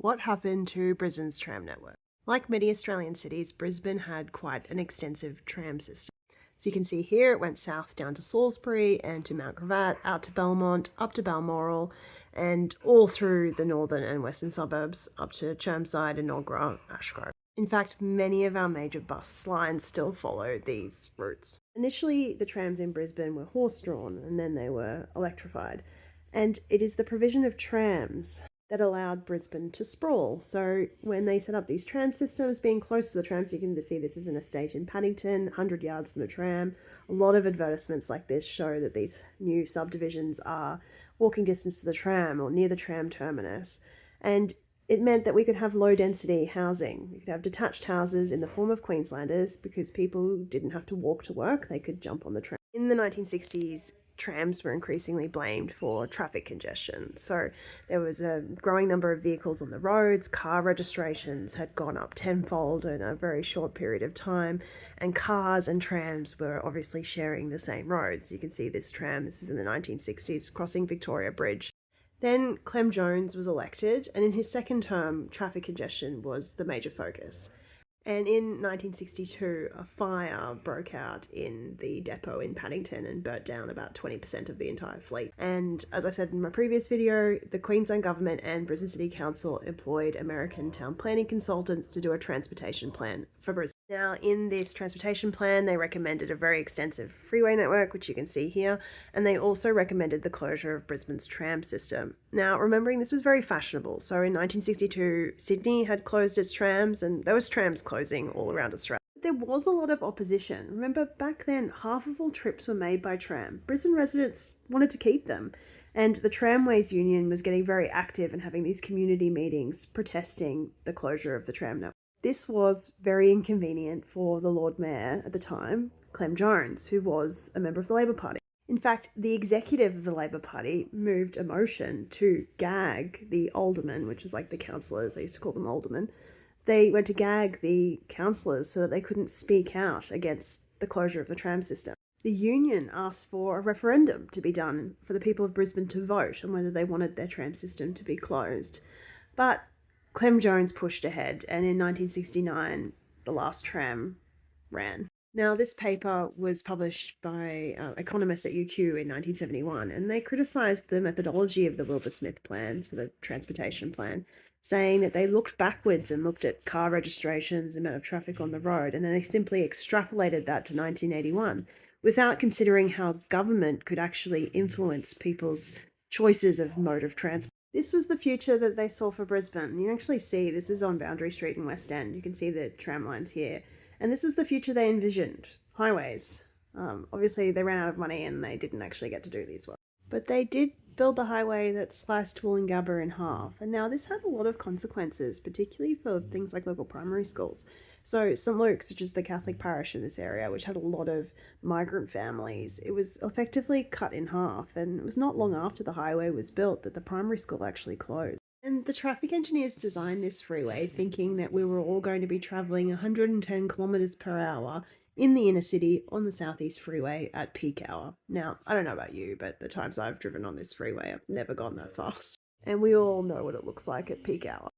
what happened to Brisbane's tram network? Like many Australian cities, Brisbane had quite an extensive tram system. So you can see here it went south down to Salisbury and to Mount Gravatt, out to Belmont, up to Balmoral, and all through the northern and western suburbs up to Chermside, Enoggera, Ashgrove. In fact, many of our major bus lines still follow these routes. Initially, the trams in Brisbane were horse-drawn and then they were electrified. And it is the provision of trams that allowed Brisbane to sprawl. So when they set up these tram systems, being close to the trams, you can see this is an estate in Paddington, 100 yards from the tram. A lot of advertisements like this show that these new subdivisions are walking distance to the tram or near the tram terminus. And it meant that we could have low density housing. We could have detached houses in the form of Queenslanders because people didn't have to walk to work, they could jump on the tram. In the 1960s, trams were increasingly blamed for traffic congestion. So there was a growing number of vehicles on the roads, car registrations had gone up tenfold in a very short period of time, and cars and trams were obviously sharing the same roads. You can see this tram, this is in the 1960s, crossing Victoria Bridge. Then Clem Jones was elected, and in his second term, traffic congestion was the major focus. And in 1962, a fire broke out in the depot in Paddington and burnt down about 20% of the entire fleet. And as I said in my previous video, the Queensland Government and Brisbane City Council employed American town planning consultants to do a transportation plan for Brisbane. Now, in this transportation plan, they recommended a very extensive freeway network, which you can see here, and they also recommended the closure of Brisbane's tram system. Now, remembering this was very fashionable, so in 1962, Sydney had closed its trams, and there was trams closing all around Australia. There was a lot of opposition. Remember, back then, half of all trips were made by tram. Brisbane residents wanted to keep them, and the Tramways Union was getting very active and having these community meetings protesting the closure of the tram network. This was very inconvenient for the Lord Mayor at the time, Clem Jones, who was a member of the Labor Party. In fact, the executive of the Labor Party moved a motion to gag the aldermen, which is like the councillors, they used to call them aldermen. They went to gag the councillors so that they couldn't speak out against the closure of the tram system. The union asked for a referendum to be done for the people of Brisbane to vote on whether they wanted their tram system to be closed. But Clem Jones pushed ahead, and in 1969, the last tram ran. Now, this paper was published by economists at UQ in 1971, and they criticised the methodology of the Wilbur-Smith plan, so the transportation plan, saying that they looked backwards and looked at car registrations, the amount of traffic on the road, and then they simply extrapolated that to 1981 without considering how government could actually influence people's choices of mode of transport. This was the future that they saw for Brisbane. You can actually see, this is on Boundary Street in West End. You can see the tram lines here. And this is the future they envisioned. Highways. Obviously, they ran out of money and they didn't actually get to do these well. But they did build the highway that sliced Wollongabba in half. And now this had a lot of consequences, particularly for things like local primary schools. So St Luke's, which is the Catholic parish in this area, which had a lot of migrant families, it was effectively cut in half, and it was not long after the highway was built that the primary school actually closed. And the traffic engineers designed this freeway thinking that we were all going to be travelling 110 kilometres per hour in the inner city on the Southeast Freeway at peak hour. Now, I don't know about you, but the times I've driven on this freeway, I've never gone that fast. And we all know what it looks like at peak hour.